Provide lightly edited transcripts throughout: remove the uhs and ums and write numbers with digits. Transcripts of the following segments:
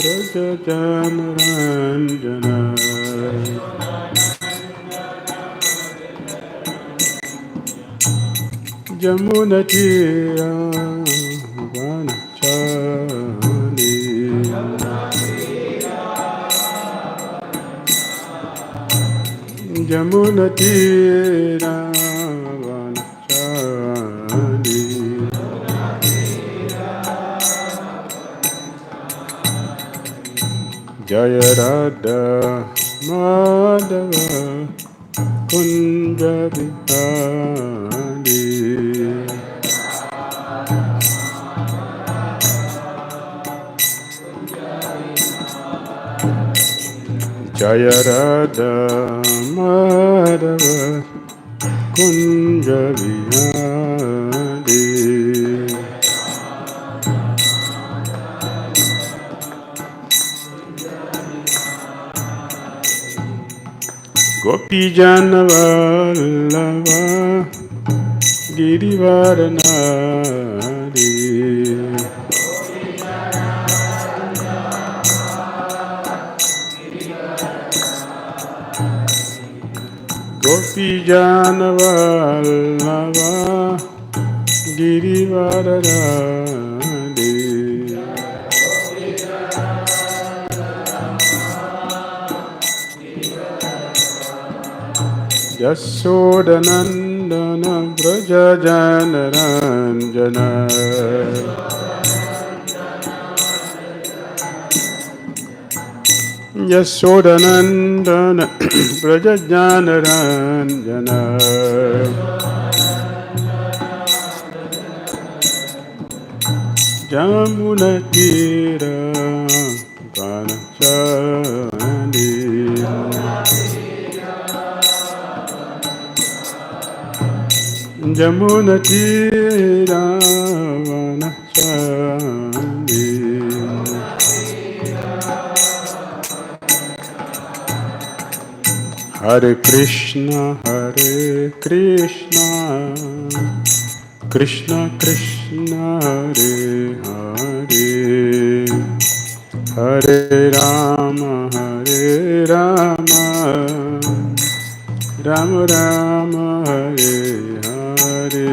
Brajajanaranjana Jamunatira Vanachali Jamunatira Vanachali Jaya Radha Madhava Kunja Vihari Jaya Radha Madhava Kunja Vihari Gopi Jana Vallabha Girivaranari Gopi Jana Vallabha Girivaranari Yasodanandana Brajajanaranjana Yasodanandana Brajajanaranjana Jamunatira Vanachali Jamunatira Vanachali Hare Krishna Krishna Krishna Hare Hare Hare Rama Rama Rama Hare Hare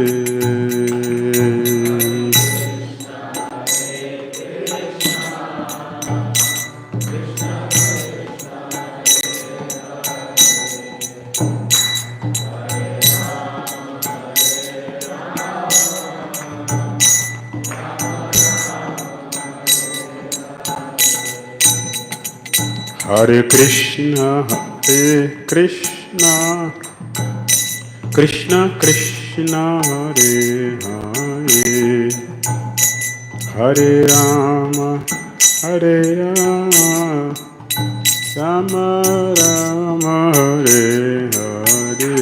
Hare Krishna Krishna Krishna Hare Hare Hare Rama Rama Rama Hare Hare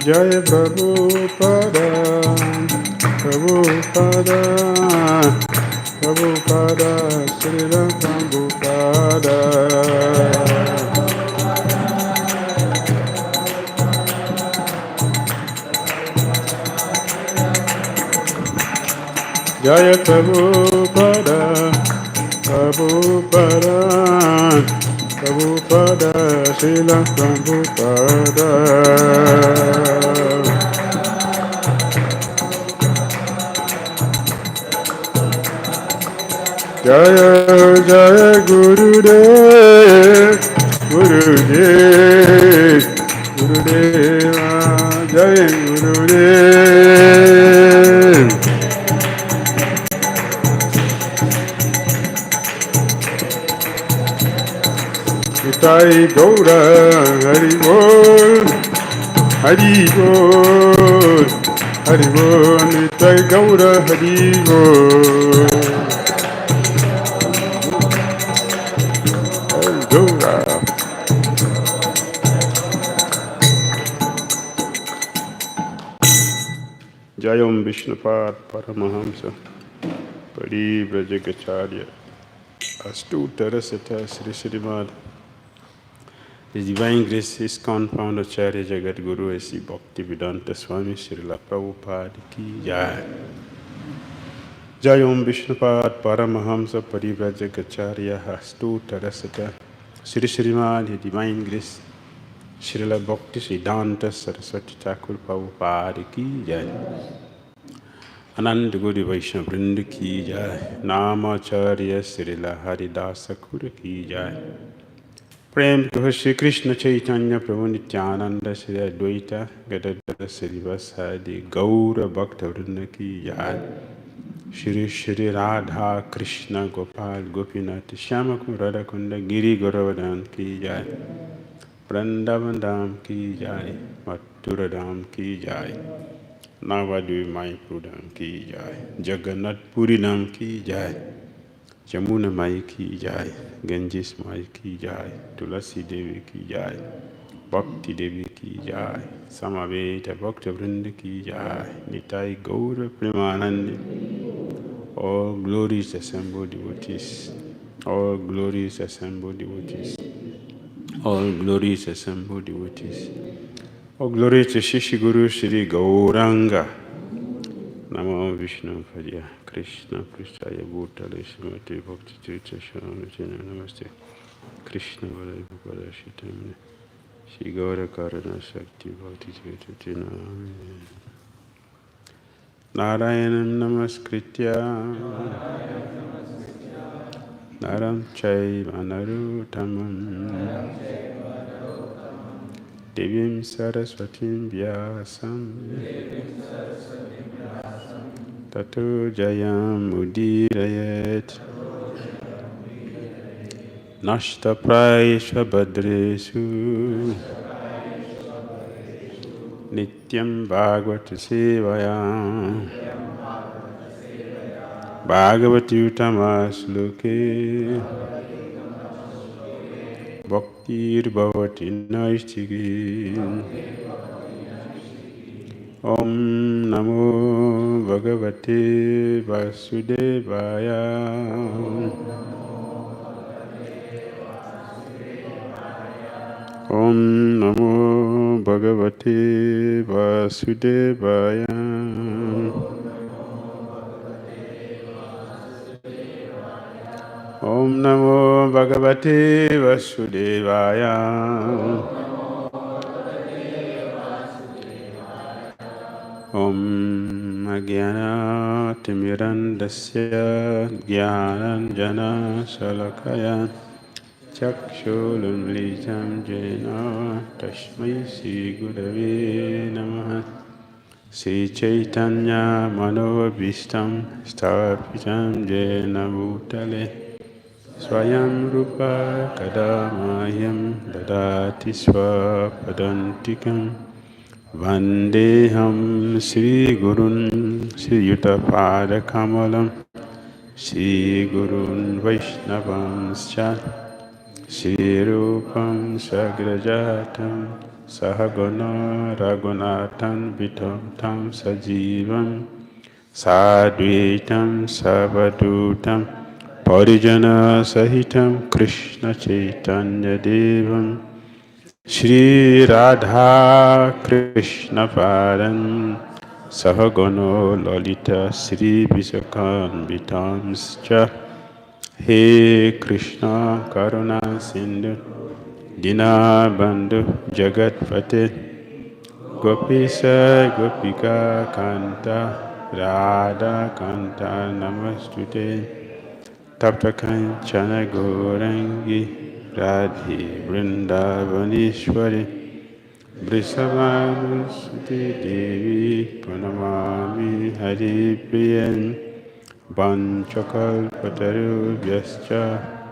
Jaya Prabhupada Srila Prabhupada Jaya Prabhupada Srila Prabhupada Jaya Jaya Gurudev Gurudeva Jaya Gurudev Nitai Gaura Hari Bol Nitai Gaura Hari Bol Jayam Vishnupad Paramahamsa Parivrajagacharya Astutarasata Sri Srimad. His Divine Grace is Confound Acharya Jagat Guru A.C. Bhakti Vedanta Swami Srila Prabhupada Ki Jai. Jayam Vishnupad Paramahamsa Parivrajagacharya Astutarasata Sri Srimad. His Divine Grace Srila Bhakti Siddhanta Saraswati Thakur Prabhupada Ki Jai. Anand Guru Vaishnava Vrinda Ki Jai. Namacharya Srila Haridasa Kura Ki Jai. Prem to Shri Krishna Chaitanya Prabhu Nityananda Shri Advaita Gadadara Srivasadi Gaura Bhakta Vrinda Ki Jai. Shri Shri Radha Krishna Gopal Gopinath Shyamakun Radhakunda Giri Garavadhan Ki Jai. Vrindavan Dham Ki Jai. Mathura Dham Ki Jai. Navadvi Mayapur Dham Ki Jai. Jagannath Puri Dham Ki Jai. Jamuna Mai Ki Jai. Ganges Mai Ki Jai. Tulasi Devi Ki Jai. Bhakti Devi Ki Jai. Samaveta Bhakta Vrinda Ki Jai. Nitai Gaura Premanandi. All glories assembled devotees. All glories assembled devotees. All glories assembled devotees. All glory to Shishi Guru Shri Gauranga. Namo Vishnu Padya Krishna Pristaya Bhutale Srimati Bhakti Tirtha Shanachana Namaste Krishna Valaya Bhagavata Shitamane Shri Gaura Karana Shakti Bhakti Tirtha Namaste Narayanam Namaskritya Naram Chaiva Narottamam Devim Saraswatim Vyasam Tato Jayam Udirayet Nashta Praishva Badresu Nityam Bhagavata Sevayam Bhagavati Utamasloke Bhaktir Bhavati Naistiki Om Namo Bhagavate Vasudevaya. Om Namo Bhagavate Vasudevaya. Om Namo Bhagavate Vasudevaya. Om Agyana Timirandasya Gyananjana Salakaya Chakshulunlitam Jena Tashmai Sri Gurave Namaha Sri Chaitanya Manobhistam Stapitam Jena Bhutale Swayam Rupa Kadamayam Dadati Swapadantikam Vandeham Sri Gurun Sri Yutapada Kamalam Sri Gurun Vaishnavanscha Sri Rupam Sagrajatam Sahagana Raghunathan Vitam Tam Sajivam Sadvitam Savadutam Parijana Sahitam Krishna Chaitanya Devam Shri Radha Krishna Param Sahagano Lalita Sri Visakan Vitamscha He Krishna Karuna Sindhu Dina Bandhu Jagat Pate Gopisa Gopika Kanta Radha Kanta Namastute Tapta Kanchana Gorangi Radhi Vrindavanishwari Vrishabhanusuti Devi Pranamami Haripriyan Vanchakalpatarubhyascha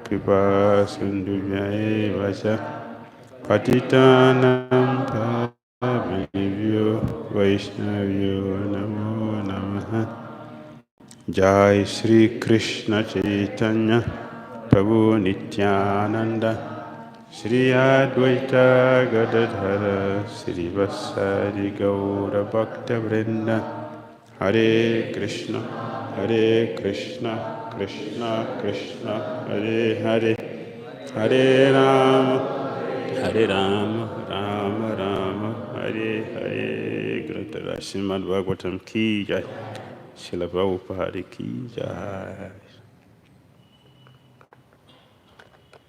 Kripa Sindhubhya Vacha Patitanam Pavanebhyo Vaishnavyo Namo Namaha Jai Shri Krishna Chaitanya Prabhu Nityananda Shri Advaita Gadadhara Srivasadi Gaura Bhakta Vrinda Hare Krishna, Hare Krishna, Krishna Krishna, Hare Hare, Hare Rama, Hare Rama, Rama Rama, Hare Hare. Grantara Srimad Bhagvatam ki jai, Srila Prabhupada ki jai.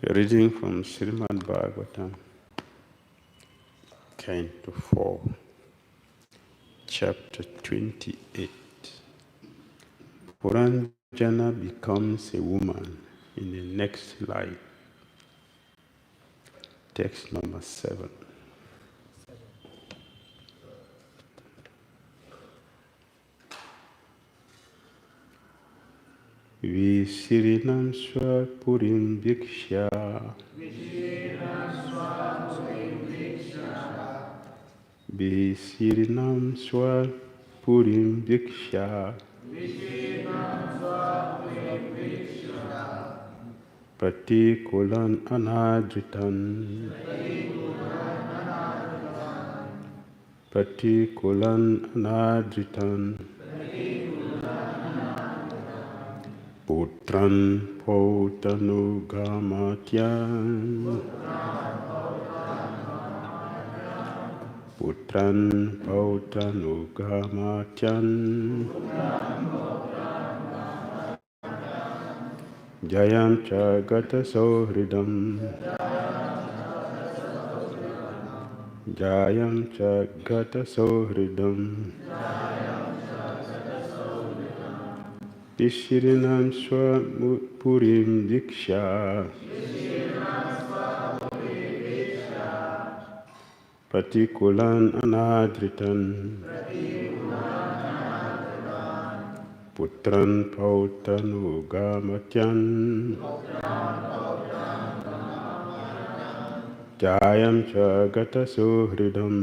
Reading from Srimad Bhagvatam, Canto 4, Chapter 28. Puranjana becomes a woman in the next life. Text number 7. Visirinam swapurim viksha. Visirinam swapurim viksha. Pratikulan anadritan. Pratikulan anadritan. Putran pautanugamatyan. Putran pautanugamatyan. Jayam cha gata sohridam. Jayam cha gata sohridam. Vishirinam swapurim diksha. Pratikulan anadritan. Putran pautanugamatyan. Jayam cha gata suhridam.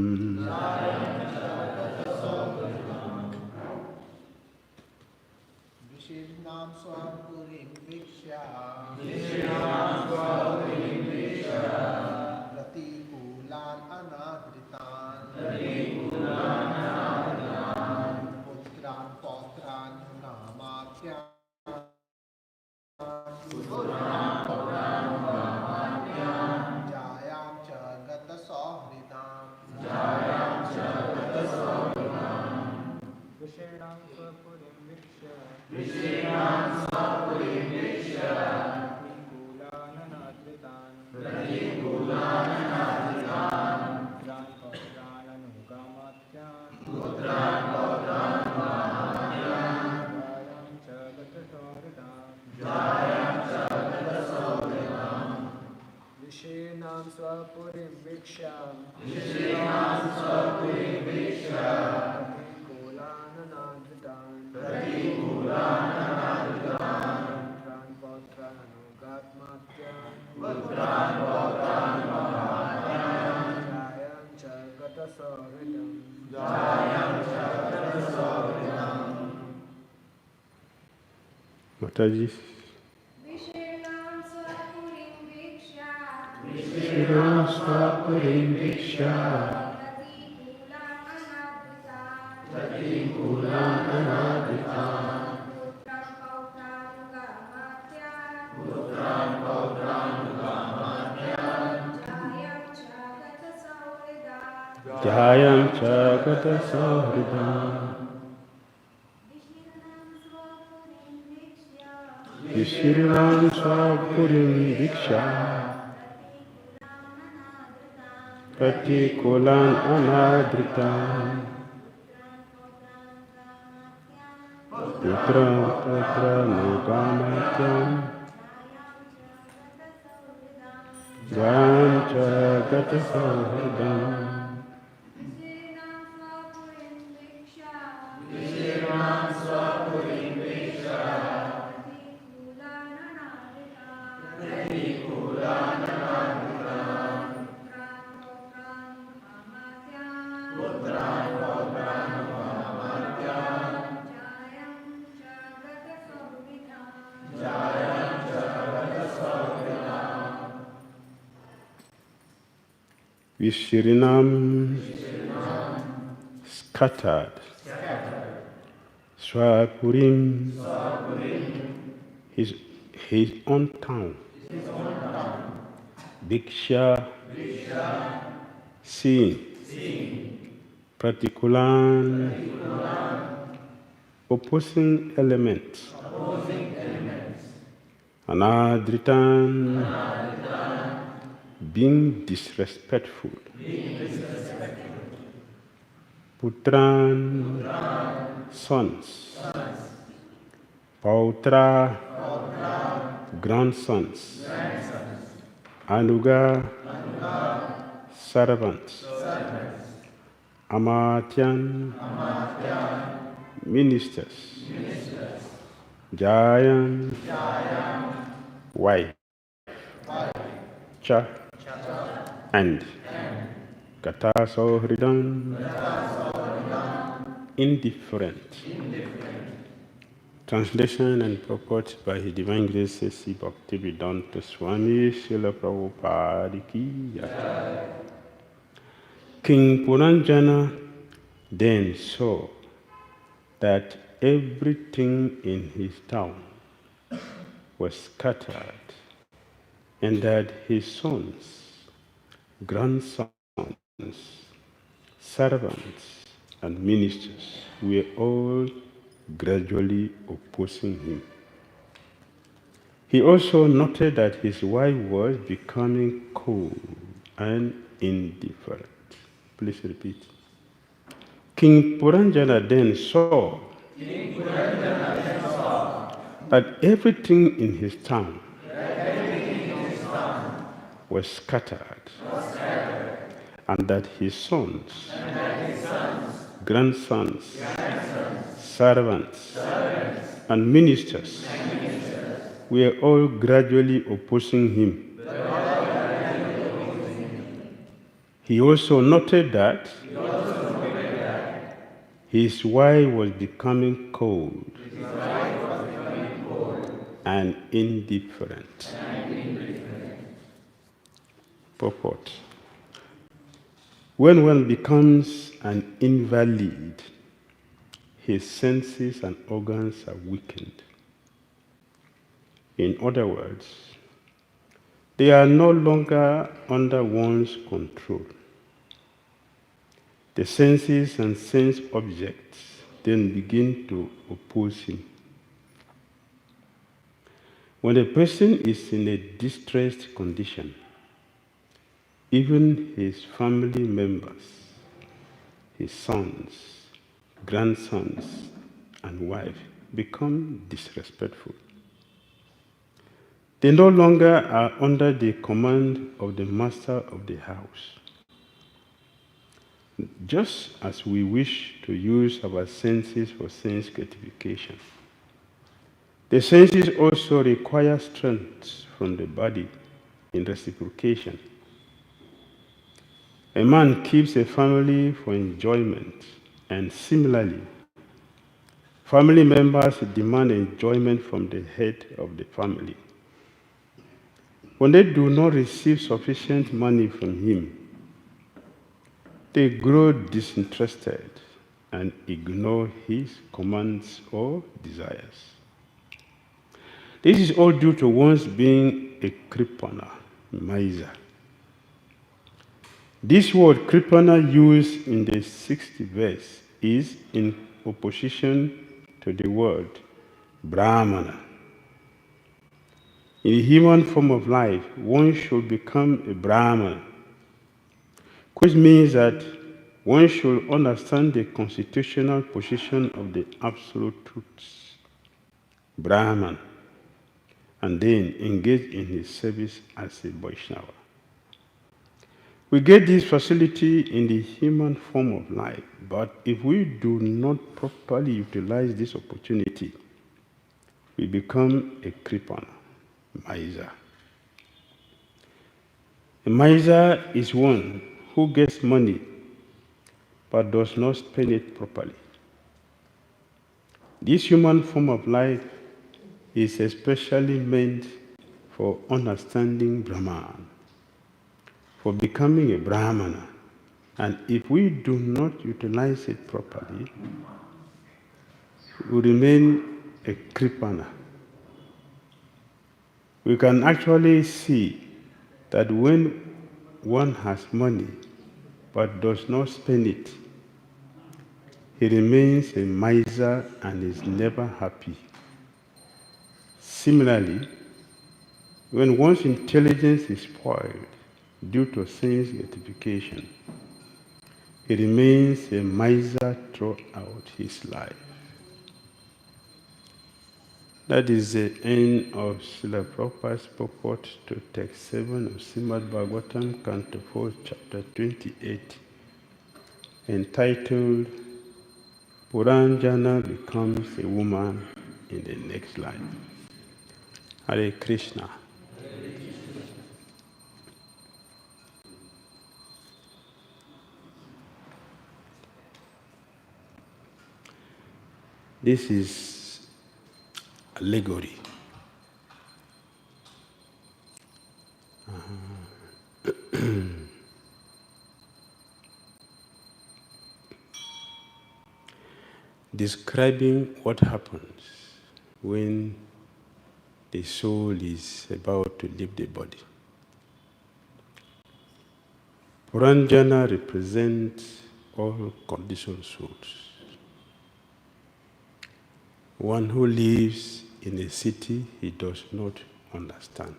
Vishirinam swapurim viksha. Pratikulan anadritan. Putran pautran namatyan. Jayam cha gata sohridam. Vishirinam swapurim viksha. Pratikulan anadritan. Putran pautran anugamatyan. Jayam cha gata sohridam. Vishirinam swapurim viksha. Pratikulan anadritan. Putran pautran anugamatyan. Jayam cha gata sohridam. Mataji. Vishirinam swapurim viksha. Vishirinam swapurim diksha. Pratikulan anadritan. Putran pautanugamatyan. Jayam cha gata sohridam. Vishirinam swapurim diksha. Pratikulan anadritan. Putran pautanugamatyan. Jayam cha gata sohridam. Vishirinam scattered Swapurim, his, his own town. Bhiksha, seeing. Partikulan, opposing elements. Anadritan, being disrespectful. Putran, sons. Pautra, grandsons. Anuga, servants. Amatyan, ministers. Jayan, wife. Cha, and Kata Sohridan, indifferent. Translation and purport by His Divine Grace C. Bhakti be done to Swami Srila Prabhupada Ki Jai. King Puranjana then saw that everything in his town was scattered, and that his sons, grandsons, servants, and ministers were all gradually opposing him. He also noted that his wife was becoming cold and indifferent. Please repeat. King Puranjana then saw that everything in his town was scattered, and that his sons, grandsons, servants, and ministers were all gradually opposing him. He also noted that his wife was becoming cold and indifferent. Purport. When one becomes an invalid, his senses and organs are weakened. In other words, they are no longer under one's control. The senses and sense objects then begin to oppose him. When a person is in a distressed condition, even his family members, his sons, grandsons, and wife become disrespectful. They no longer are under the command of the master of the house. Just as we wish to use our senses for sense gratification, the senses also require strength from the body in reciprocation. A man keeps a family for enjoyment, and similarly, family members demand enjoyment from the head of the family. When they do not receive sufficient money from him, they grow disinterested and ignore his commands or desires. This is all due to one's being a kripana, miser. This word kripana used in the 6th verse is in opposition to the word brahmana. In the human form of life, one should become a brahmana, which means that one should understand the constitutional position of the absolute truths, Brahman, and then engage in his service as a Vaishnava. We get this facility in the human form of life, but if we do not properly utilize this opportunity, we become a kripana, miser. A miser is one who gets money but does not spend it properly. This human form of life is especially meant for understanding Brahman, for becoming a Brahmana. And if we do not utilize it properly, will remain a kripana. We can actually see that when one has money but does not spend it, he remains a miser and is never happy. Similarly, when one's intelligence is spoiled due to sense gratification, he remains a miser throughout his life. That is the end of Srila Prabhupada's purport to text 7 of Srimad Bhagvatam, Canto 4, Chapter 28, entitled Puranjana Becomes a Woman in the Next Life. Hare Krishna. This is allegory. Describing what happens when the soul is about to leave the body. Puranjana represents all conditioned souls. One who lives in a city he does not understand.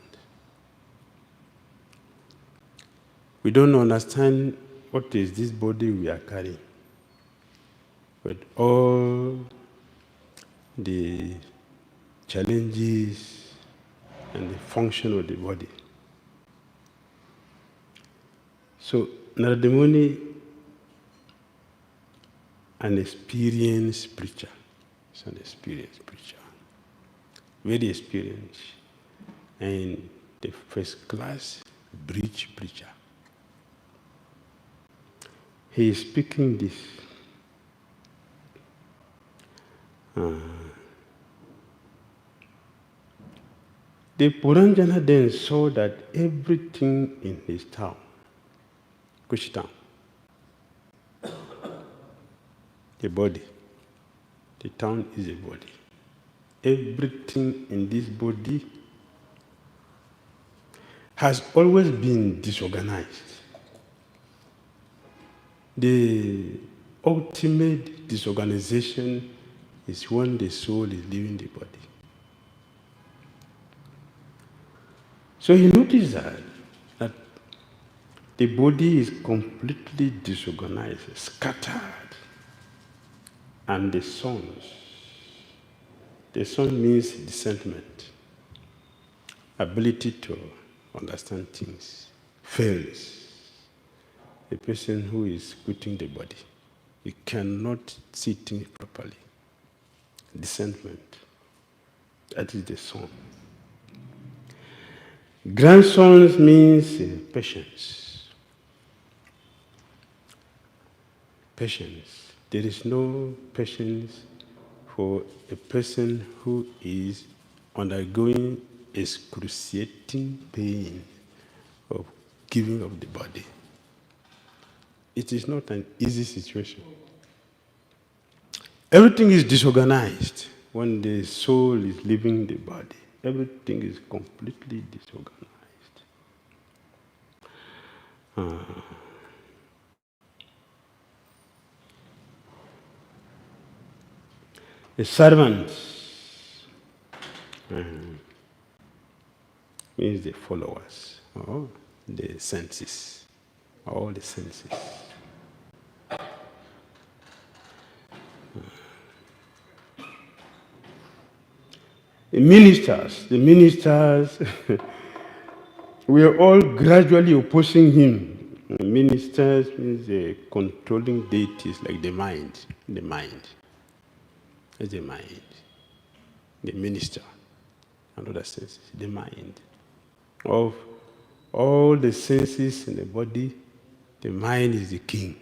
We don't understand what is this body we are carrying. But all the challenges and the function of the body. So Narada Muni, an experienced preacher, is an experienced preacher, very experienced, and the first class bridge preacher. He is speaking this. The Puranjana then saw that everything in his town, which town? The body. The town is a body. Everything in this body has always been disorganized. The ultimate disorganization is when the soul is leaving the body. So he noticed that the body is completely disorganized, scattered. And the sun means discernment, ability to understand things, fails. A person who is quitting the body, he cannot see things properly. Discernment, that is the sun. Grandsons means patience. Patience. There is no patience for a person who is undergoing excruciating pain of giving up the body. It is not an easy situation. Everything is disorganized when the soul is leaving the body. Everything is completely disorganized. The servants means the followers, or the senses, all the senses. The ministers, we are all gradually opposing him. Ministers means the controlling deities like the mind. That's the mind. The minister, another sense, the mind. Of all the senses in the body, the mind is the king.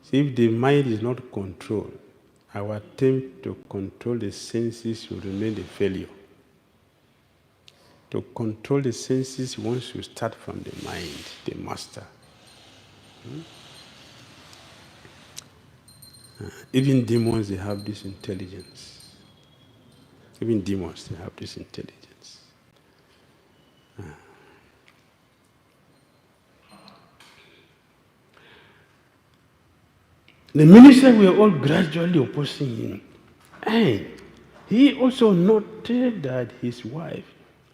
So if the mind is not controlled, our attempt to control the senses will remain a failure. To control the senses, once you start from the mind, the master. Even demons, they have this intelligence. Even demons, they have this intelligence. The minister were all gradually opposing him. And he also noted that his wife,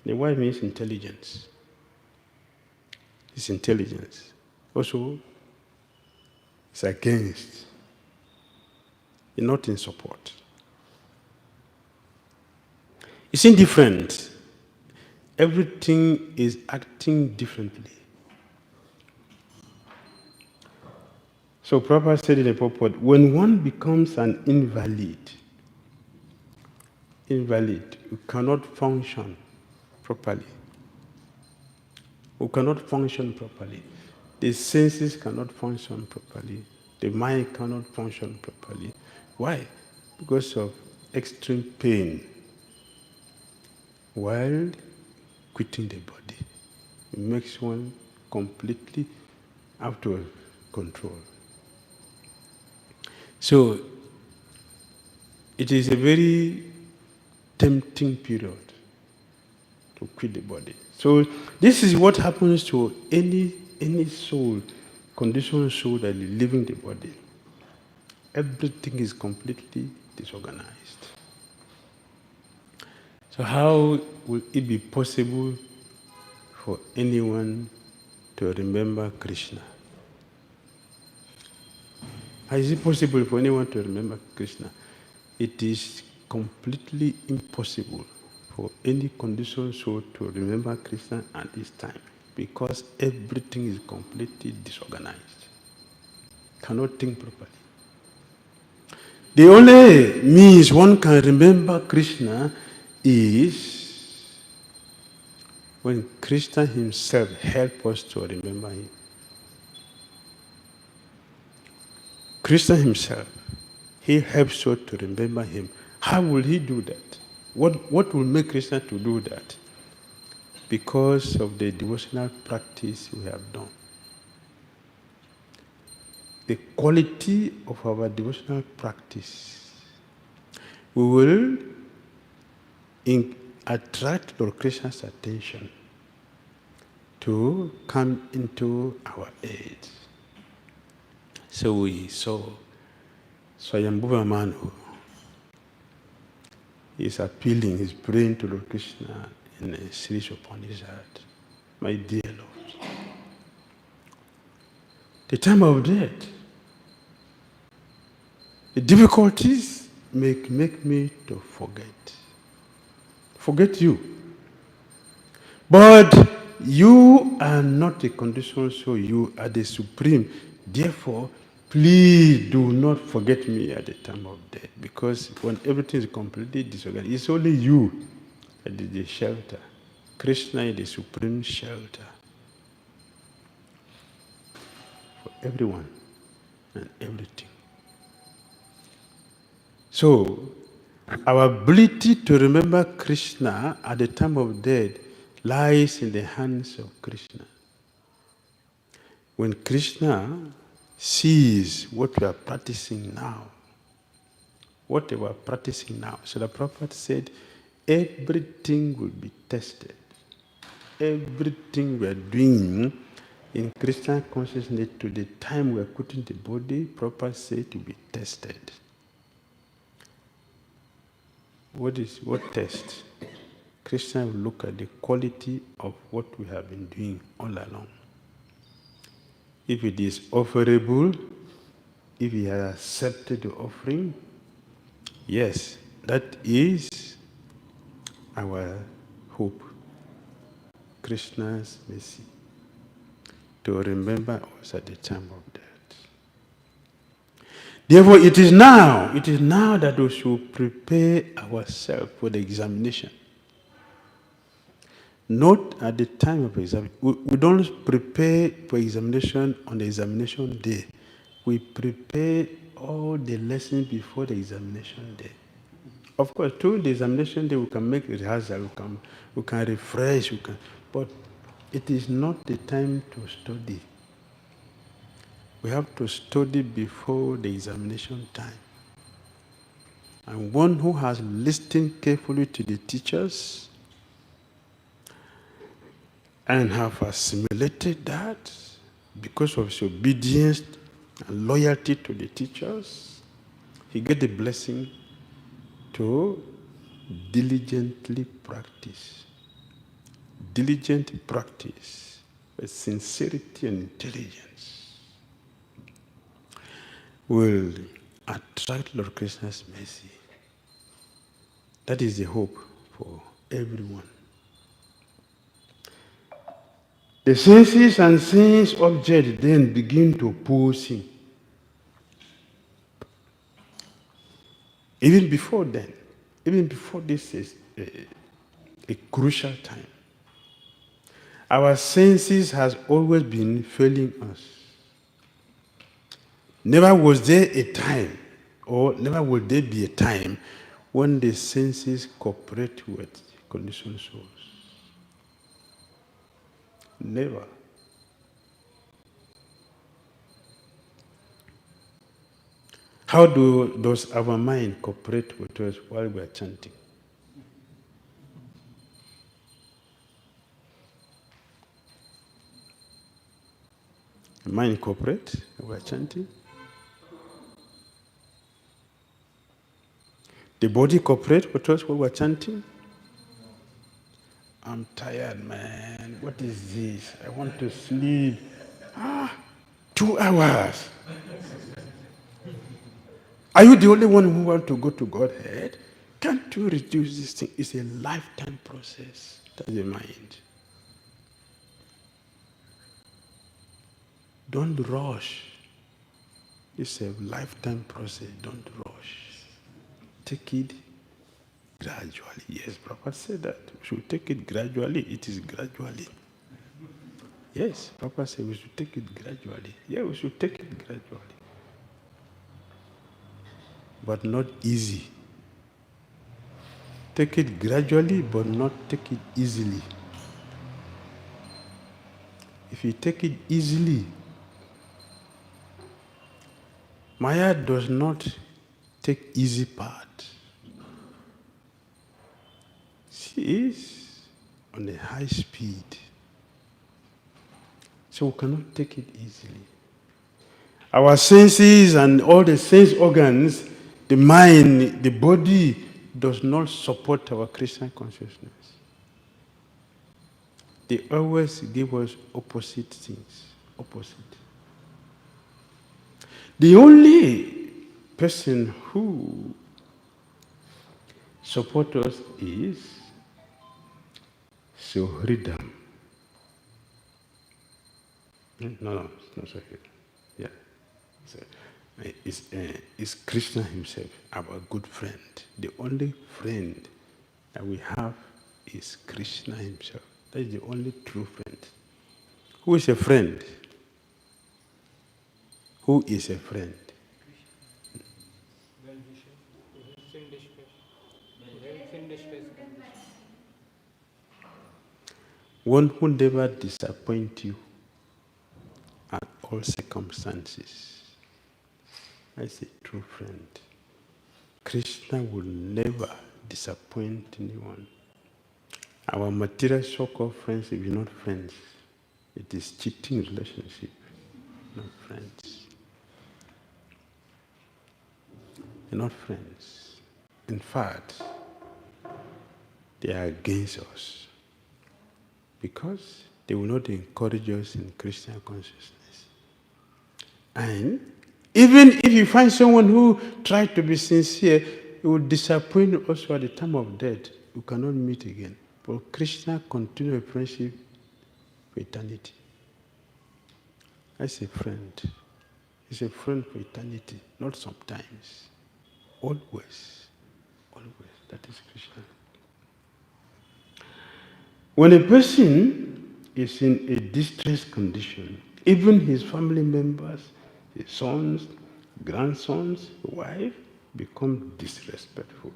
the wife means intelligence. His intelligence also is against, not in support. It's indifferent. Everything is acting differently. So Prabhupada said in the purport, when one becomes an invalid, you cannot function properly. You cannot function properly. The senses cannot function properly. The mind cannot function properly. Why? Because of extreme pain while quitting the body. It makes one completely out of control. So, it is a very tempting period to quit the body. So, this is what happens to any soul, conditioned soul that is leaving the body. Everything is completely disorganized. So how will it be possible for anyone to remember Krishna? How is it possible for anyone to remember Krishna? It is completely impossible for any conditioned soul to remember Krishna at this time because everything is completely disorganized. Cannot think properly. The only means one can remember Krishna is when Krishna himself helps us to remember him. Krishna himself, he helps us to remember him. How will he do that? What will make Krishna to do that? Because of the devotional practice we have done. The quality of our devotional practice, we will attract Lord Krishna's attention to come into our aid. So we saw Swayambhuva Manu is appealing, is praying to Lord Krishna in a Sri Upanishad. My dear Lord, the time of death, the difficulties make me to forget you. But you are not a conditional soul, you are the supreme. Therefore, please do not forget me at the time of death, because when everything is completely disorganized, it's only you that is the shelter. Krishna is the supreme shelter for everyone and everything. So, our ability to remember Krishna at the time of death lies in the hands of Krishna. When Krishna sees what we are practicing now, so the Prabhupada said, everything will be tested. Everything we are doing in Krishna consciousness to the time we are quitting the body, Prabhupada said to be tested. What test? Krishna will look at the quality of what we have been doing all along. If it is offerable, if he has accepted the offering, yes, that is our hope. Krishna's mercy to remember us at the time of death. Therefore, it is now that we should prepare ourselves for the examination. Not at the time of examination. We don't prepare for examination on the examination day. We prepare all the lessons before the examination day. Of course, during the examination day, we can make rehearsal, we can refresh, but it is not the time to study. We have to study before the examination time. And one who has listened carefully to the teachers and have assimilated that because of his obedience and loyalty to the teachers, he gets the blessing to diligently practice. Diligent practice with sincerity and intelligence will attract Lord Krishna's mercy. That is the hope for everyone. The senses and sense objects then begin to oppose him. Even before then, even before this is a crucial time, our senses has always been failing us. Never was there a time, or never will there be a time, when the senses cooperate with conditioned souls. Never. How does our mind cooperate with us while we are chanting? The mind cooperate while we are chanting? The body cooperate with us while we are chanting? I'm tired, man. What is this? I want to sleep. 2 hours. Are you the only one who wants to go to Godhead? Can't you reduce this thing? It's a lifetime process. That's the mind. Don't rush. It's a lifetime process. Don't rush. Take it gradually. Yes, Prabhupada said that. We should take it gradually. It is gradually. Yes, Prabhupada said we should take it gradually. Yeah, we should take it gradually. But not easy. Take it gradually, but not take it easily. If you take it easily, Maya does not take easy part. She is on a high speed. So we cannot take it easily. Our senses and all the sense organs, the mind, the body, does not support our Krishna consciousness. They always give us opposite things. Opposite. The only person who supports us is Suhridam. No, it's not so here. Yeah. So, it's Krishna himself, our good friend. The only friend that we have is Krishna himself. That is the only true friend. Who is a friend? Who is a friend? One who never disappoints you at all circumstances. That's a true friend. Krishna will never disappoint anyone. Our material so-called friends, if you're not friends, it is cheating relationship, not friends. They're not friends. In fact, they are against us because they will not encourage us in Christian consciousness. And even if you find someone who tries to be sincere, he will disappoint also at the time of death. You cannot meet again. But Krishna continues a friendship for eternity. That's a friend. He's a friend for eternity, not sometimes. Always. Always. That is Krishna. When a person is in a distressed condition, even his family members, his sons, grandsons, wife, become disrespectful.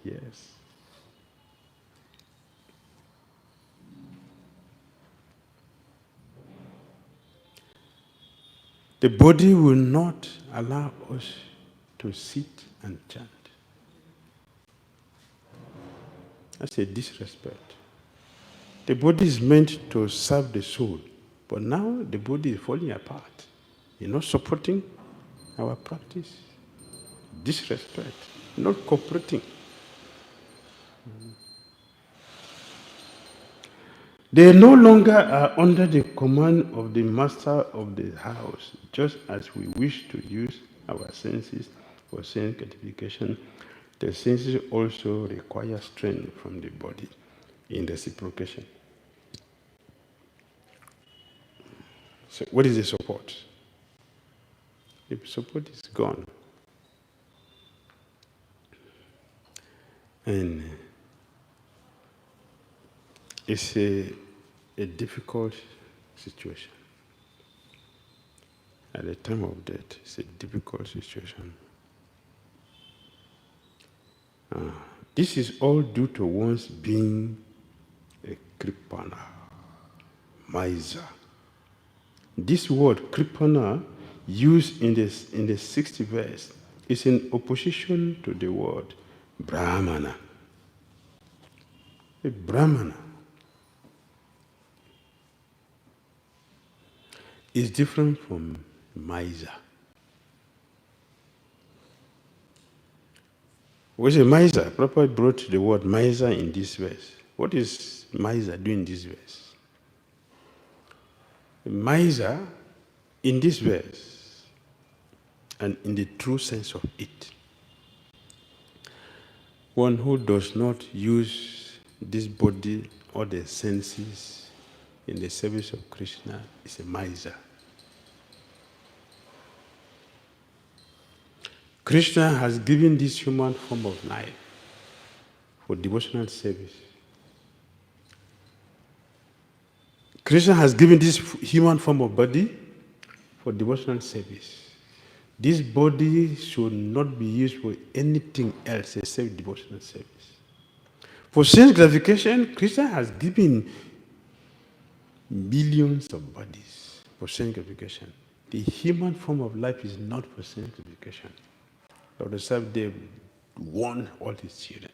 Yes. The body will not allow us to sit and chant. That's a disrespect. The body is meant to serve the soul, but now the body is falling apart. You're not supporting our practice. Disrespect, not cooperating. They no longer are under the command of the master of the house, just as we wish to use our senses for sense gratification. The senses also require strength from the body in reciprocation. So what is the support? The support is gone. And it's a difficult situation. At the time of death, it's a difficult situation. This is all due to one's being a kripana, miser. This word kripana, used in the 60th verse, is in opposition to the word brahmana. A brahmana is different from miser. What is a miser? Prabhupada brought the word miser in this verse. What is miser doing in this verse? A miser in this verse, and in the true sense of it, one who does not use this body or the senses in the service of Krishna is a miser. Krishna has given this human form of life for devotional service. Krishna has given this human form of body for devotional service. This body should not be used for anything else except devotional service. For sense gratification, Krishna has given millions of bodies for sense gratification. The human form of life is not for sense gratification. Lord Sabdev warned all his children.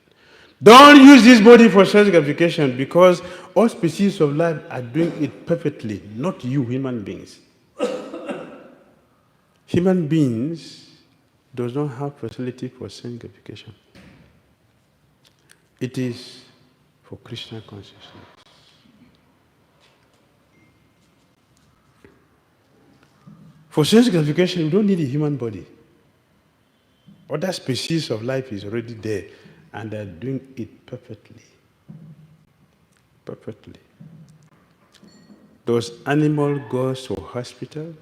Don't use this body for sense gratification, because all species of life are doing it perfectly, not you human beings. Human beings does not have facility for sense gratification. It is for Krishna consciousness. For sense gratification, you don't need a human body. Other species of life is already there, and they're doing it perfectly. Perfectly. Does animal go to hospital?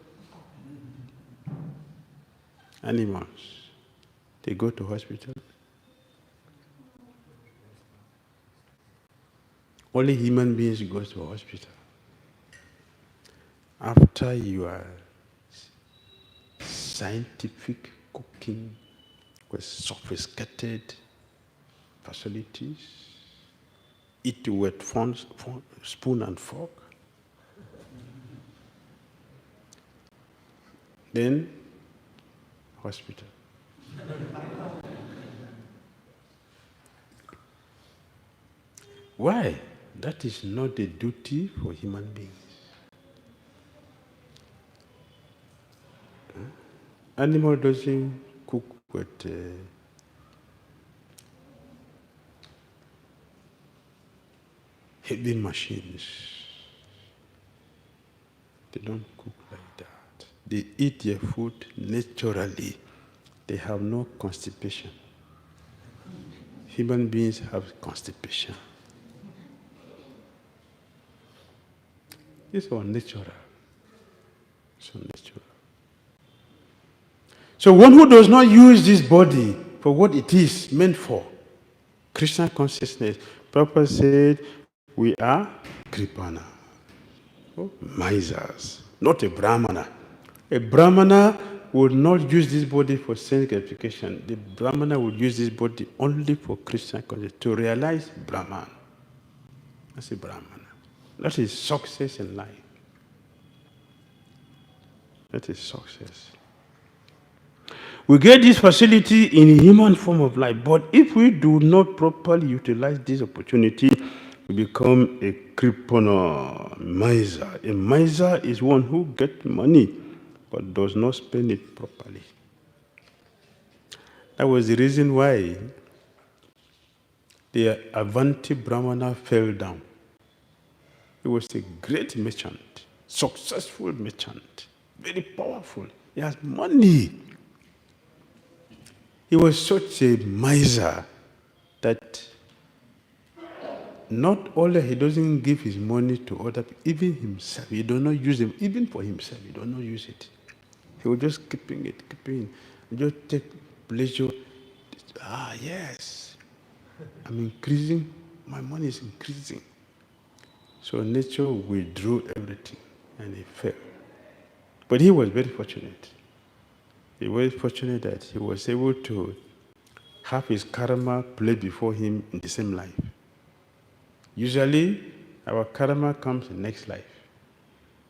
Animals, they go to hospital. Only human beings go to hospital. After your scientific cooking with sophisticated facilities, eat with spoon and fork, then hospital. Why? That is not the duty for human beings. Animal doesn't cook with heavy machines. They don't cook like that. They eat their food naturally. They have no constipation. Human beings have constipation. It's all natural. So natural. So one who does not use this body for what it is meant for, Krishna consciousness, Prabhupada said, we are kripana, misers, not a brahmana. A brahmana would not use this body for sense gratification. The brahmana would use this body only for Krishna consciousness, to realize Brahman. That's a brahmana. That is success in life. That is success. We get this facility in human form of life, but if we do not properly utilize this opportunity, we become a cripple, miser. A miser is one who gets money but does not spend it properly. That was the reason why the Avanti Brahmana fell down. He was a great merchant, successful merchant, very powerful. He has money. He was such a miser that not only he doesn't give his money to other people, even himself, he does not use them, even for himself, he does not use it. He was just keeping it, just take pleasure. Yes, I'm increasing, my money is increasing. So nature withdrew everything and he fell. But he was very fortunate. He was fortunate that he was able to have his karma play before him in the same life. Usually, our karma comes in next life.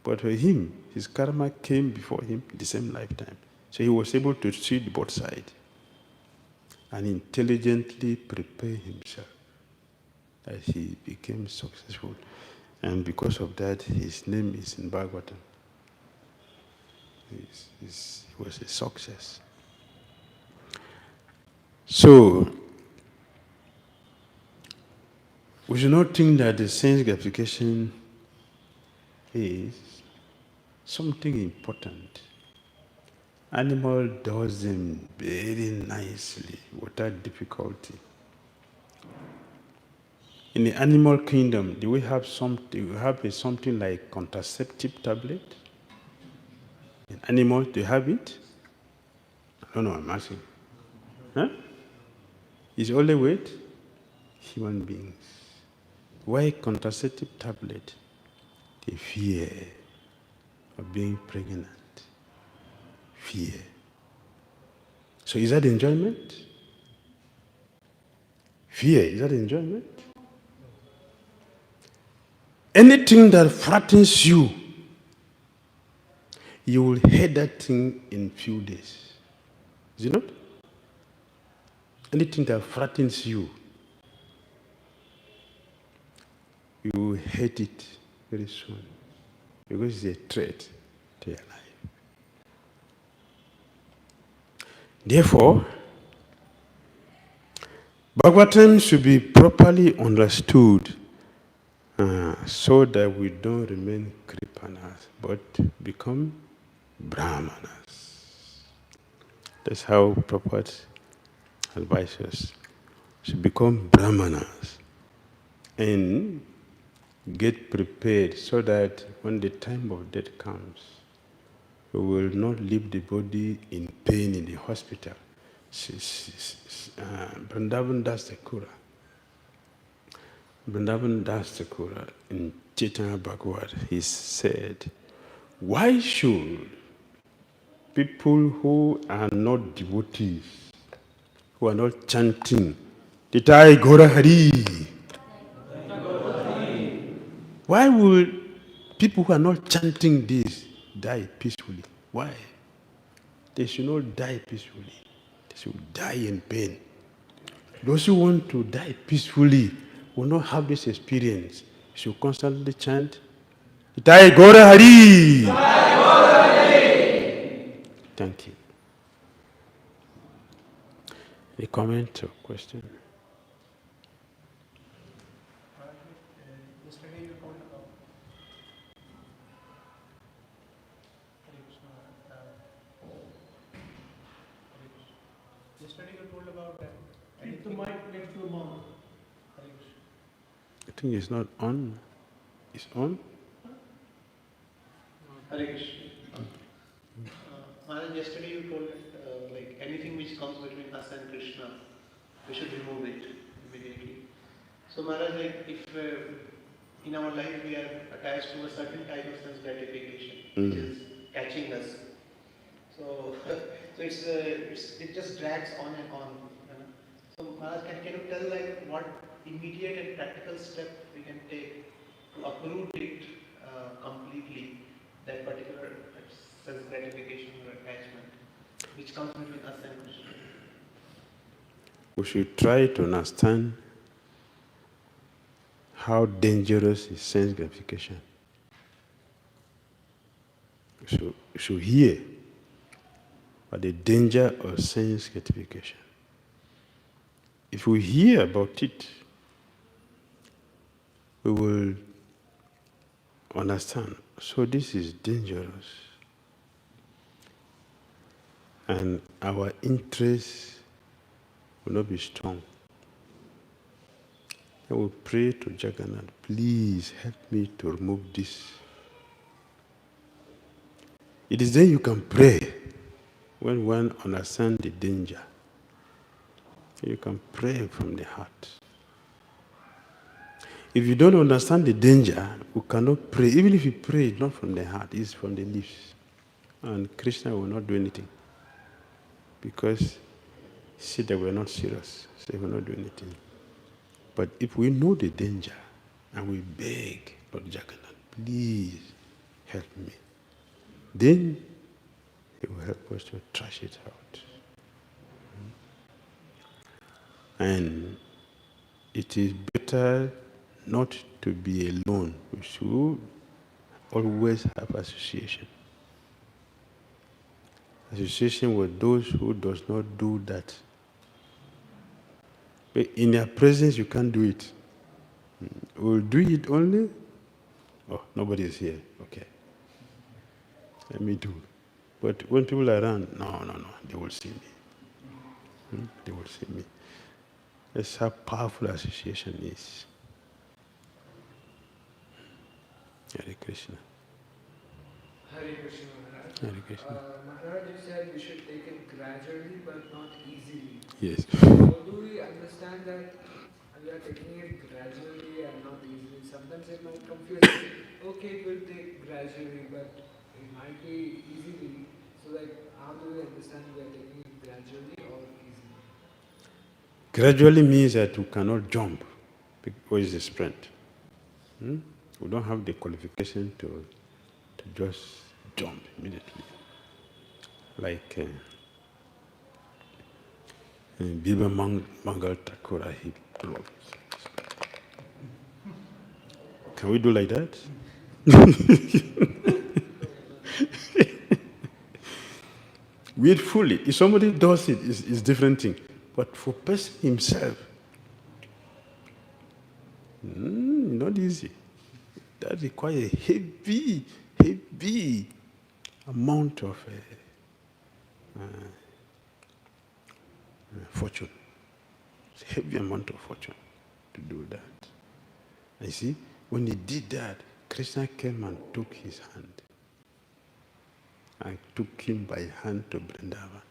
But for him, his karma came before him in the same lifetime. So he was able to see the both sides and intelligently prepare himself that he became successful. And because of that, his name is in Bhagvatam. He was a success. So, we should not think that the sense gratification is something important. Animal does them very nicely, without difficulty. In the animal kingdom, do we have something? We have something like contraceptive tablet. In animals, do you have it? I don't know. I'm asking. Huh? Is only with human beings. Why contraceptive tablet? The fear of being pregnant. Fear. So is that enjoyment? Fear, is that enjoyment? Anything that frightens you, you will hate that thing in few days. Is it not? Anything that frightens you, you will hate it very soon because it's a threat to your life. Therefore, Bhagavatam should be properly understood so that we don't remain kripanas, but become brahmanas. That's how Prabhupada advises us. Should become brahmanas and get prepared so that when the time of death comes, we will not leave the body in pain in the hospital. Vrindavan Das Thakura. Vrindavan Das Thakura in Chaitanya Bhagavad, he said, why should people who are not devotees, who are not chanting, Titai Gora Hari, why will people who are not chanting this die peacefully? Why? They should not die peacefully. They should die in pain. Those who want to die peacefully will not have this experience. You should constantly chant, Itai Gora Hari! Thank you. A comment or question? Yesterday you told about yesterday you told about that. Keep the mic next to the mouth. I think it's not on. It's on? Hare Krishna. Maharaj, yesterday you told like anything which comes between us and Krishna, we should remove it immediately. So Maharaj, like if in our life we are attached to a certain type of sense gratification, which is catching us. So, it just drags on and on. You know? So Maharaj, can you tell like what immediate and practical step we can take to uproot it completely, that particular self-gratification or attachment, which comes between us and Krishna. We should try to understand how dangerous is sense gratification. We should hear about the danger of sense gratification. If we hear about it, we will understand. So this is dangerous. And our interest will not be strong. I will pray to Jagannath, please help me to remove this. It is then you can pray when one understands the danger. You can pray from the heart. If you don't understand the danger, you cannot pray. Even if you pray, it's not from the heart, it's from the lips. And Krishna will not do anything. Because he said that we're not serious, so he will not do anything. But if we know the danger, and we beg Lord Jagannath, please help me, then he will help us to trash it out. And it is better not to be alone. We should always have association. Association with those who does not do that. But in their presence, you can't do it. We'll do it only. Oh, nobody is here. Okay. Let me do. But when people are around, no, they will see me. They will see me. That's how powerful association is. Hare Krishna. Hare Krishna, Maharaj. Hare Krishna. Maharaj, you said we should take it gradually but not easily. Yes. How do we understand that we are taking it gradually and not easily? Sometimes it might confuse us. Okay, it will take gradually, but it might be easily. So, how do we understand we are taking it gradually or easily? Gradually means that you cannot jump. What is the sprint? We don't have the qualification to just jump immediately. Like Biba Mangal Thakura, he blows. Can we do like that? Willfully. If somebody does it, it's different thing. But for person himself, not easy. That requires a heavy amount of fortune. It's a heavy amount of fortune to do that. And you see, when he did that, Krishna came and took his hand. And took him by hand to Vrindavan.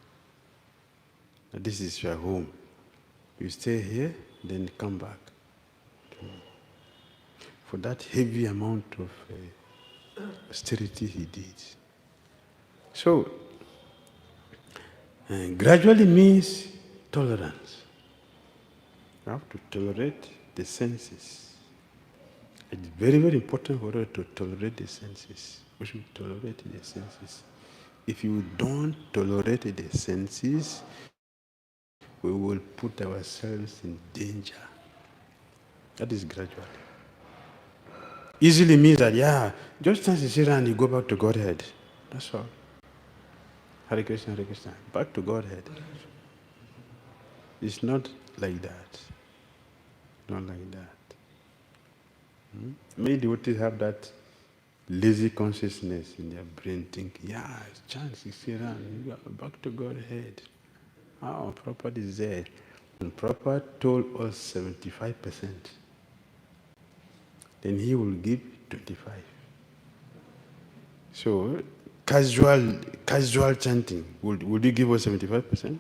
Now this is your home. You stay here, then come back. For that heavy amount of austerity he did. So, gradually means tolerance. You have to tolerate the senses. It's very, very important for us to tolerate the senses. We should tolerate the senses. If you don't tolerate the senses, we will put ourselves in danger. That is gradual. Easily means that, just as you sit and you go back to Godhead. That's all. Hare Krishna, Hare Krishna. Back to Godhead. It's not like that. Not like that. Many devotees have that lazy consciousness in their brain, thinking, it's chance, you sit around, you go back to Godhead. Prabhupada is there. And Prabhupada told us 75%. Then he will give 25. So, casual chanting, would you give us 75%?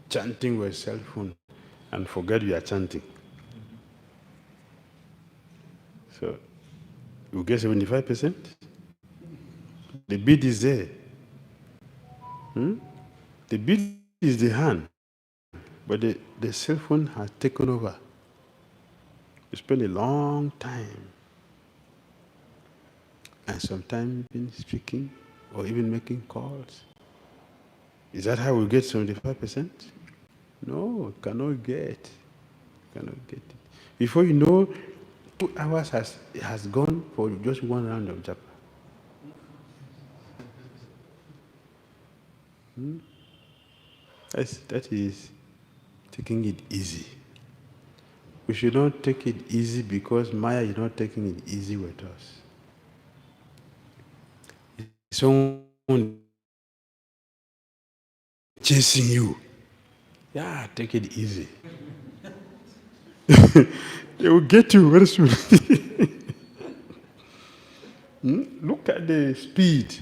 Chanting with cell phone and forget you are chanting. So, you get 75%? The beat is there. The beat is the hand, but the cell phone has taken over. You spend a long time and sometimes even speaking or even making calls. Is that how we get 75%? No, cannot get. Cannot get it. Before you know, 2 hours has gone for just one round of japa. That is taking it easy. We should not take it easy because Maya is not taking it easy with us. Someone chasing you. Yeah, take it easy. They will get you very soon. Look at the speed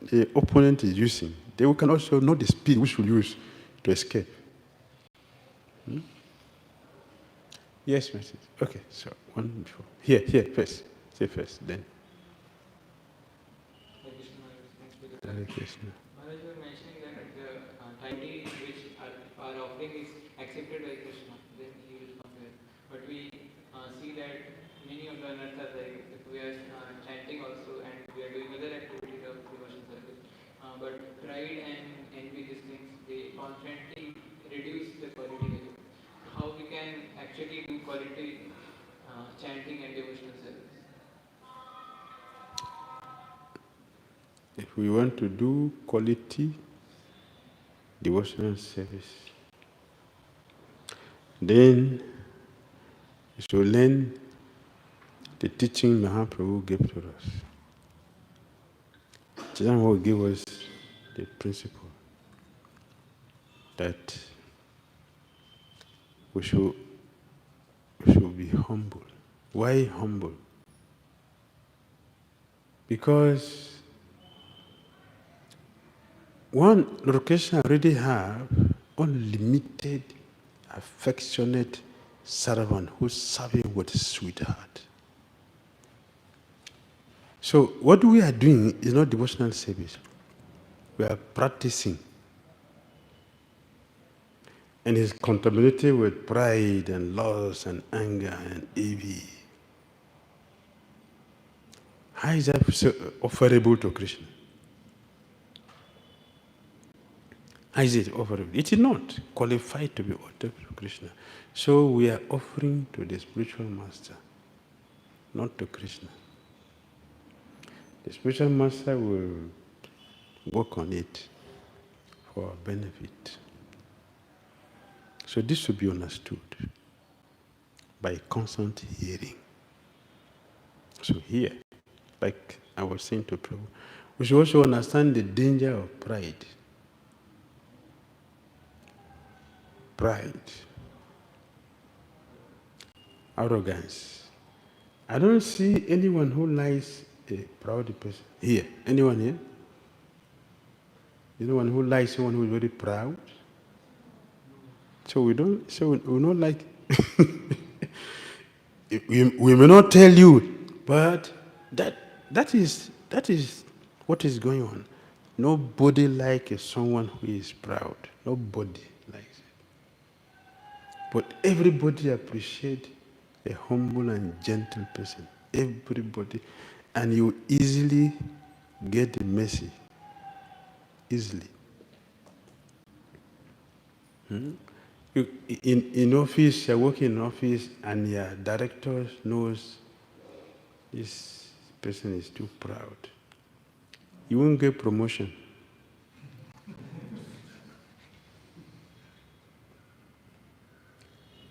the opponent is using. They can also know the speed we should use to escape. Yes, Mrs. Okay, so one before. Here, first. Say first, then. Hare Krishna. Maharaj, you were mentioning that the deity which our offering is accepted by Krishna, then he will come here. But we see that many of the anarthas, like if we are chanting also and we are doing other activities of devotion service, but pride and envy, these things, they constantly reduce the quality. How we can actually do quality chanting and devotional service? If we want to do quality devotional service, then we should learn the teaching Mahaprabhu gave to us. Chaitanya gave us the principle that we should be humble. Why humble? Because one, Lord Krishna already have unlimited, affectionate servant who's serving with sweetheart. So what we are doing is not devotional service. We are practicing. And it's contaminated with pride and loss and anger and envy. How is that so offerable to Krishna? How is it offerable? It is not qualified to be offered to Krishna. So we are offering to the spiritual master, not to Krishna. The spiritual master will work on it for our benefit. So this should be understood by constant hearing. So here, like I was saying to Prabhu, we should also understand the danger of pride. Pride. Arrogance. I don't see anyone who likes a proud person. Here. Anyone here? Anyone who likes someone who is very proud? So we don't like we may not tell you, but that is what is going on. Nobody likes someone who is proud. Nobody likes it. But everybody appreciates a humble and gentle person. Everybody. And you easily get the message. Easily. In office, you're working in office and your director knows this person is too proud. You won't get promotion.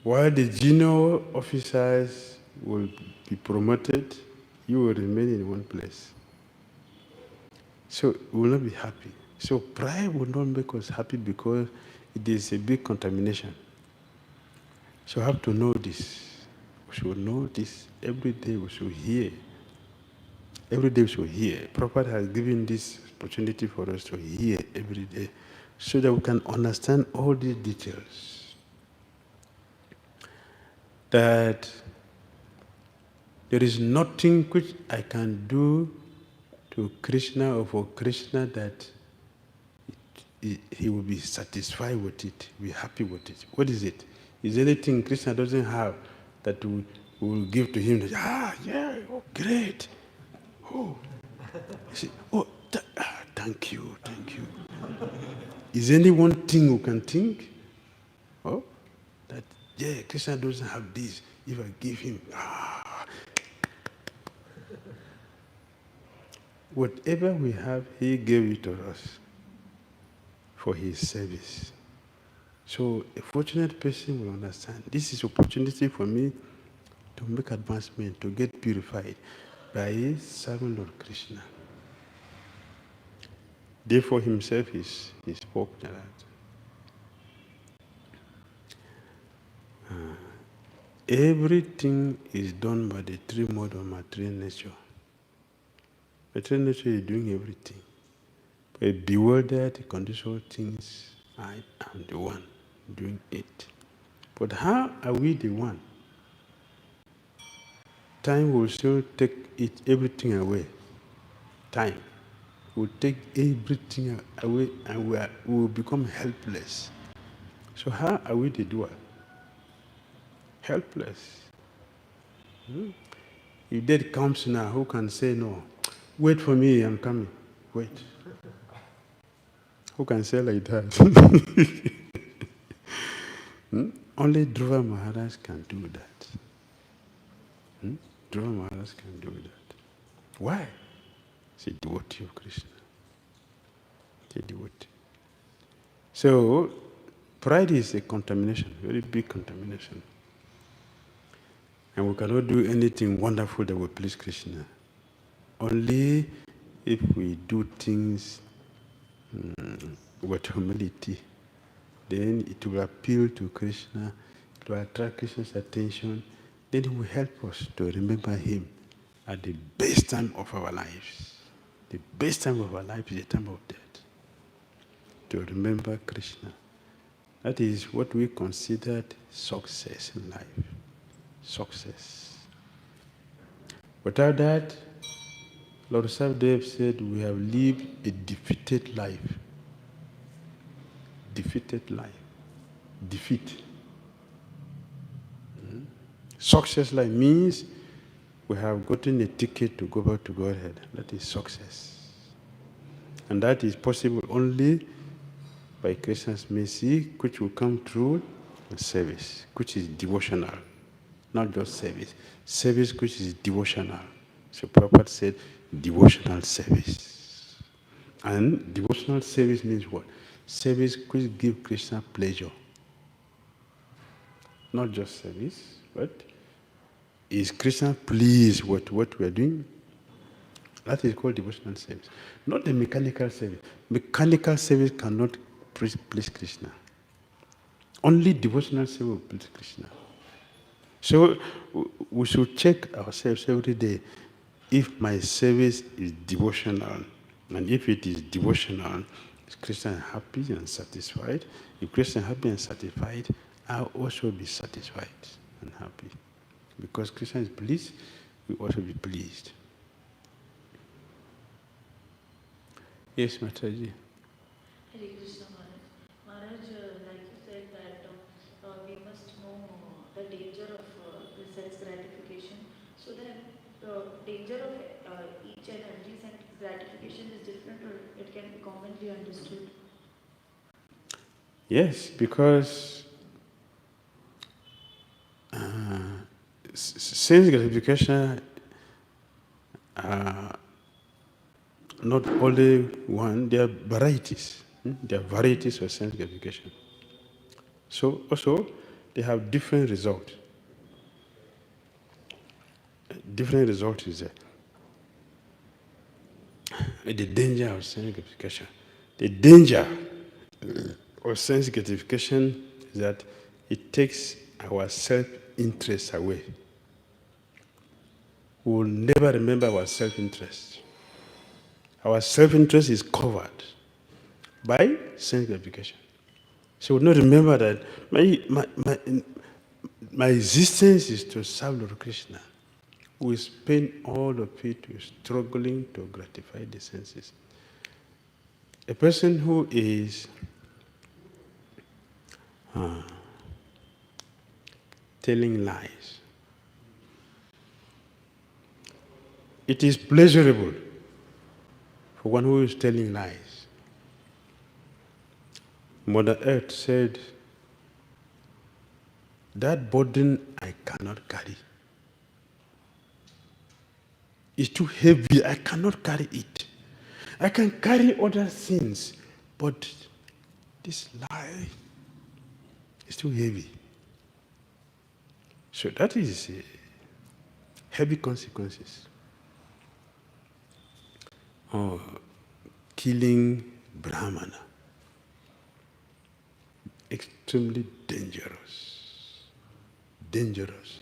While the junior officers will be promoted, you will remain in one place. So we will not be happy. So pride will not make us happy because it is a big contamination. So we have to know this. We should know this. Every day we should hear. Every day we should hear. Prabhupada has given this opportunity for us to hear every day so that we can understand all these details. That there is nothing which I can do to Krishna or for Krishna that he will be satisfied with it, be happy with it. What is it? Is there anything Krishna doesn't have that we will give to him? Yeah, oh, great. Oh, I say, oh, thank you, thank you. Is anyone thing who can think? Oh, that, yeah, Krishna doesn't have this. If I give him, whatever we have, he gave it to us for his service. So a fortunate person will understand. This is opportunity for me to make advancement, to get purified by serving Lord Krishna. Therefore himself he spoke like that. Everything is done by the three modes of material nature. Material nature is doing everything. But bewildered, conditional things, I am the one doing it. But how are we the one? Time will still take everything away. Time will take everything away and we will become helpless. So how are we the doer? Helpless. If death comes now, who can say no? Wait for me, I'm coming. Wait. Who can say like that? Only Dhruva Maharaj can do that. Dhruva Maharaj can do that. Why? He's a devotee of Krishna. He's a devotee. So, pride is a contamination, very big contamination. And we cannot do anything wonderful that will please Krishna. Only if we do things with humility, then it will appeal to Krishna, it will attract Krishna's attention, then it will help us to remember him at the best time of our lives. The best time of our life is the time of death. To remember Krishna. That is what we consider success in life. Success. Without that, Lord Savdev said we have lived a defeated life. Defeated life. Defeat. Success life means we have gotten a ticket to go back to Godhead. That is success. And that is possible only by Krishna's mercy, which will come through service, which is devotional. Not just service. Service which is devotional. So Prabhupada said devotional service. And devotional service means what? Service which gives Krishna pleasure. Not just service, but is Krishna pleased with what we are doing? That is called devotional service. Not the mechanical service. Mechanical service cannot please Krishna. Only devotional service will please Krishna. So we should check ourselves every day if my service is devotional. And if it is devotional, is Krishna happy and satisfied? If Krishna is happy and satisfied, I'll also be satisfied and happy. Because Krishna is pleased, we also be pleased. Yes, Mataji. Hare Krishna Maharaj. Maharaj, like you said that we must know the danger of the self-gratification. So the danger of each and every self-gratification is different, or it can be commonly understood? Yes, because sense gratification not only one, there are varieties. There are varieties of sense gratification. So also, they have different results. Different result is there. The danger of sense gratification. The danger of sense gratification is that it takes our self-interest away. We will never remember our self-interest. Our self-interest is covered by sense gratification. So we will not remember that my existence is to serve Lord Krishna. We spend all of it struggling to gratify the senses. A person who is telling lies, It is pleasurable for one who is telling lies. Mother Earth said, that burden I cannot carry. It's too heavy, I cannot carry it. I can carry other things, but this lie is too heavy. So that is heavy consequences. Oh, killing Brahmana. Extremely dangerous. Dangerous.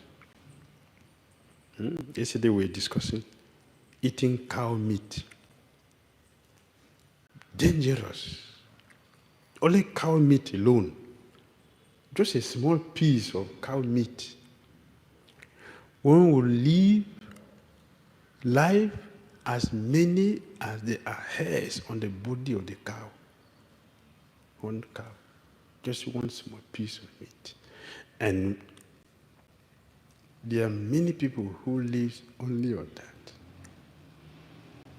Yesterday we were discussing eating cow meat. Dangerous. Only cow meat alone. Just a small piece of cow meat. One will live life as many as there are hairs on the body of the cow. One cow. Just one small piece of meat. And there are many people who live only on that.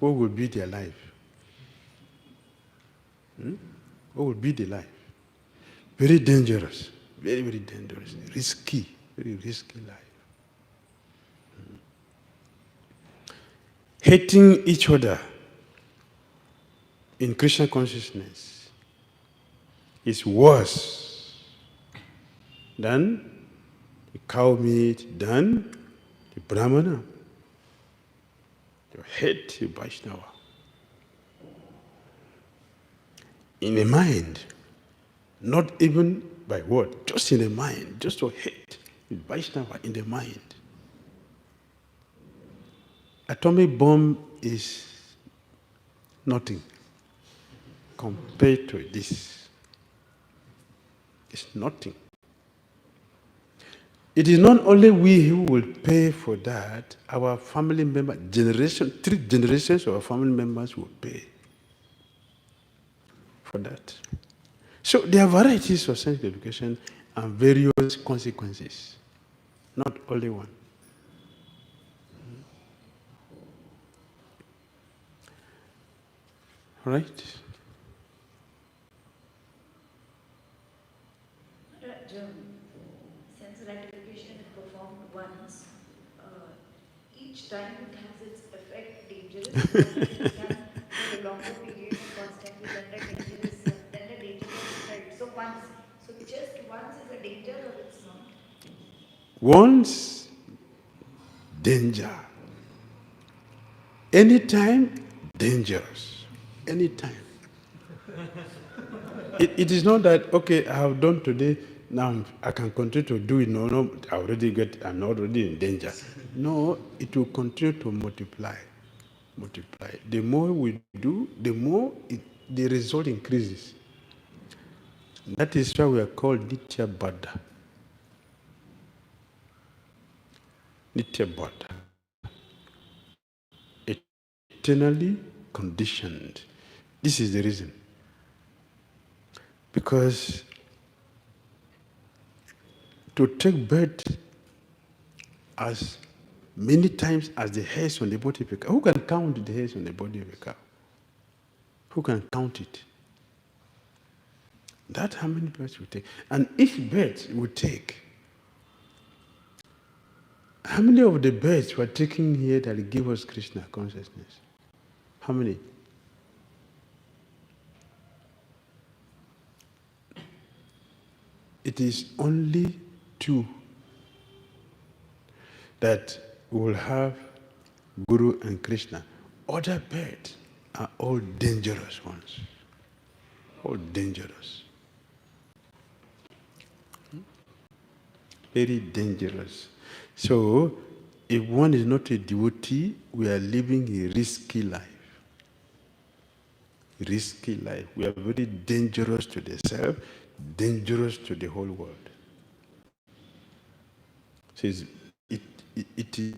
What will be their life? What will be the life? Very dangerous. Very, very dangerous. Risky. Very risky life. Hating each other in Krishna consciousness is worse than the cow meat, than the Brahmana. You hate the Vaishnava. In the mind, not even by word, just in the mind, just to hate the Vaishnava in the mind. Atomic bomb is nothing compared to this. It's nothing. It is not only we who will pay for that, our family members, 3 generations of our family members will pay for that. So there are varieties of sense education and various consequences, not only one. All right? Sense gratification is performed once. Each time it has its effect, dangerous. It is done for a longer period and constantly, then the dangerous effect. So once, so just once is a danger or it's not? Once, danger. Anytime, dangerous. Anytime. It is not that, okay, I have done today, now I can continue to do it. No, I'm already in danger. No, it will continue to multiply. Multiply. The more we do, the more the result increases. That is why we are called Nitya Baddha. Nitya Baddha. Eternally conditioned. This is the reason. Because to take birth as many times as the hairs on the body of a cow, who can count the hairs on the body of a cow? Who can count it? That's how many births we take. And each birth we take, how many of the births were taken here that give us Krishna consciousness? How many? It is only 2 that will have Guru and Krishna. Other birds are all dangerous ones. All dangerous. Very dangerous. So, if one is not a devotee, we are living a risky life. Risky life. We are very dangerous to the self, dangerous to the whole world. So it is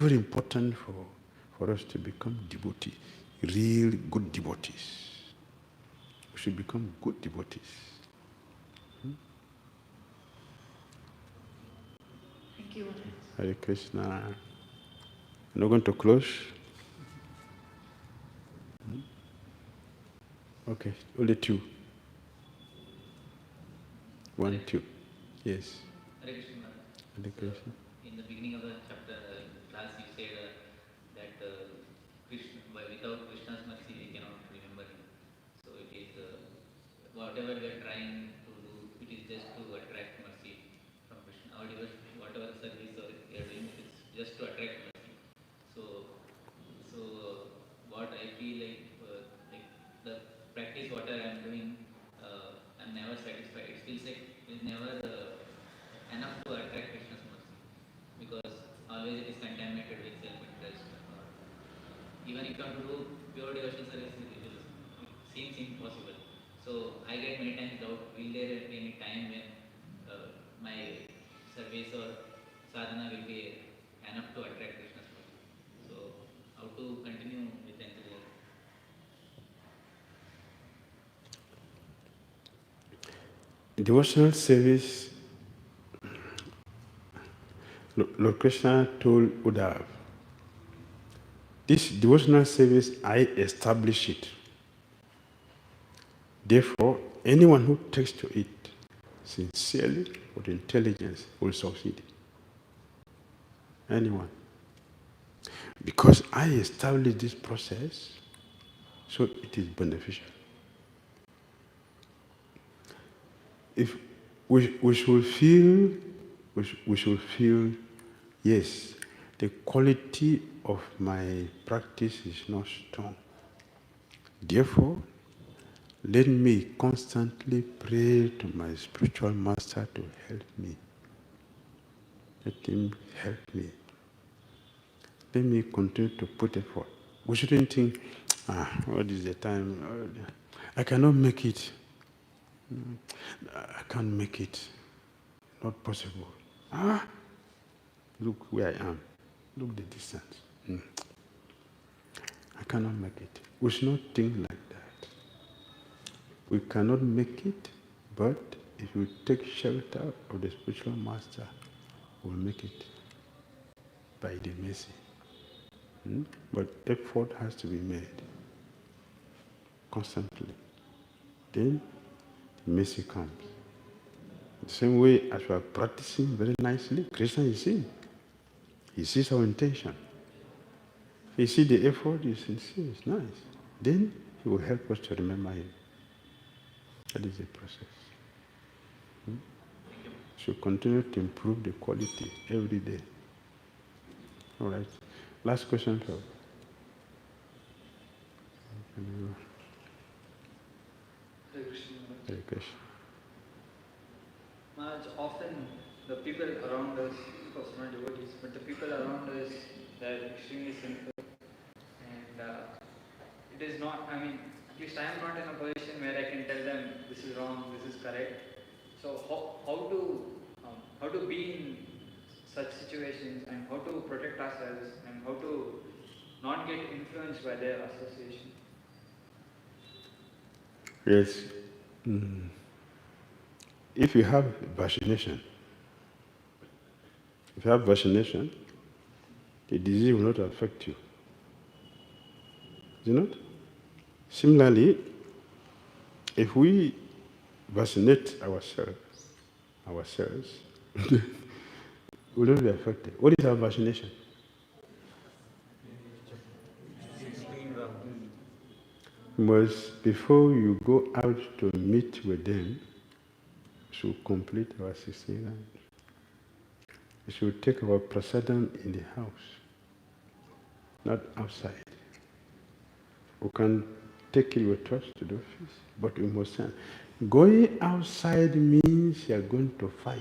very important for us to become devotees, real good devotees. We should become good devotees. Thank you. Hare Krishna. I'm not going to close. Okay, only two. One, two. Yes. Hare Krishna. Hare Krishna. In the beginning of the chapter, class, you said that Krishna, without Krishna's mercy, we cannot remember him. So it is whatever we are trying to do, it is just to attract mercy from Krishna. Or whatever service or we are doing, it is just to attract mercy. So what I feel like the practice what I am doing, I'm never satisfied. It feels like it's never enough to attract Krishna's mercy, because always it is contaminated with self-interest. Even if you want to do pure devotional service, it seems impossible. So I get many times doubt, will there be any time when my service or sadhana will be enough to attract Krishna's mercy? So how to continue with enthusiasm? Devotional service, Lord Krishna told Uddhav, this devotional service, I establish it. Therefore, anyone who takes to it sincerely with intelligence will succeed. Anyone. Because I established this process, so it is beneficial. If we should feel, yes, the quality of my practice is not strong. Therefore, let me constantly pray to my spiritual master to help me. Let him help me. Let me continue to put effort. We shouldn't think, what is the time? I cannot make it. I can't make it. Not possible. Look where I am. Look the distance. I cannot make it. We should not think like that. We cannot make it, but if we take shelter of the spiritual master, we'll make it by the mercy. But effort has to be made constantly. Then mercy comes. The same way as we are practicing very nicely, Krishna is seeing. He sees our intention. He sees the effort is sincere, it's nice. Then he will help us to remember him. That is the process. So continue to improve the quality every day. All right. Last question, sir. Hare Krishna. Hare Krishna. Maharaj, often the people around us, of course not devotees, but the people around us, they're extremely sinful. And it is not, at least I am not in a position where I can tell them this is wrong, this is correct. So how to be in such situations, and how to protect ourselves, and how to not get influenced by their association? Yes. If you have vaccination, the disease will not affect you. Is it not? Similarly, if we vaccinate ourselves, we will not be affected. What is our vaccination? But before you go out to meet with them, we should complete our 16 rounds. We should take our prasadam in the house, not outside. We can take it with us to the office, but we must stand. Going outside means you are going to fight.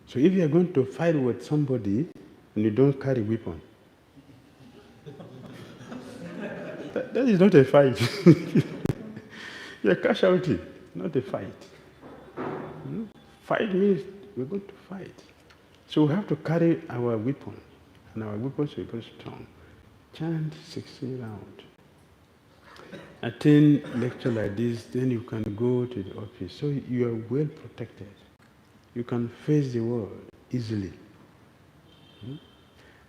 So if you are going to fight with somebody and you don't carry weapon, that is not a fight. You are casualty, not a fight. Fight means we're going to fight. So we have to carry our weapon, and our weapons will be very strong. Chant 16 rounds. Attend lecture like this, then you can go to the office. So you are well protected. You can face the world easily.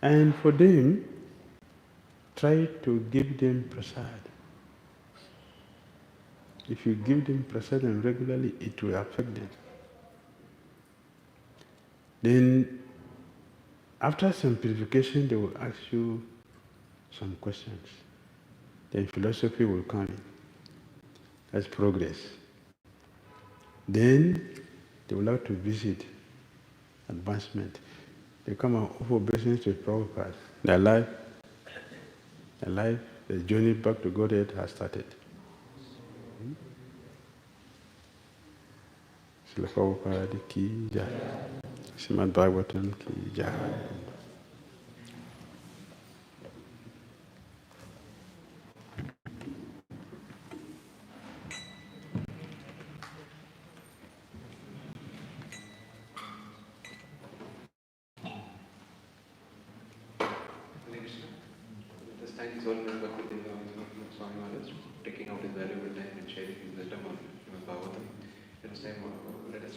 And for them, try to give them prasad. If you give them prasadam regularly, it will affect them. Then, after some purification, they will ask you some questions. Then philosophy will come in as progress. Then, they will have to visit advancement. They come and offer blessings to Prabhupada. Their life, the journey back to Godhead has started. Srila Prabhupada ki jai. Srimad Bhagvatam ki jai. This time is all member of the Swami Maharaj taking out his valuable time and sharing his wisdom on Bhagavatam. Let us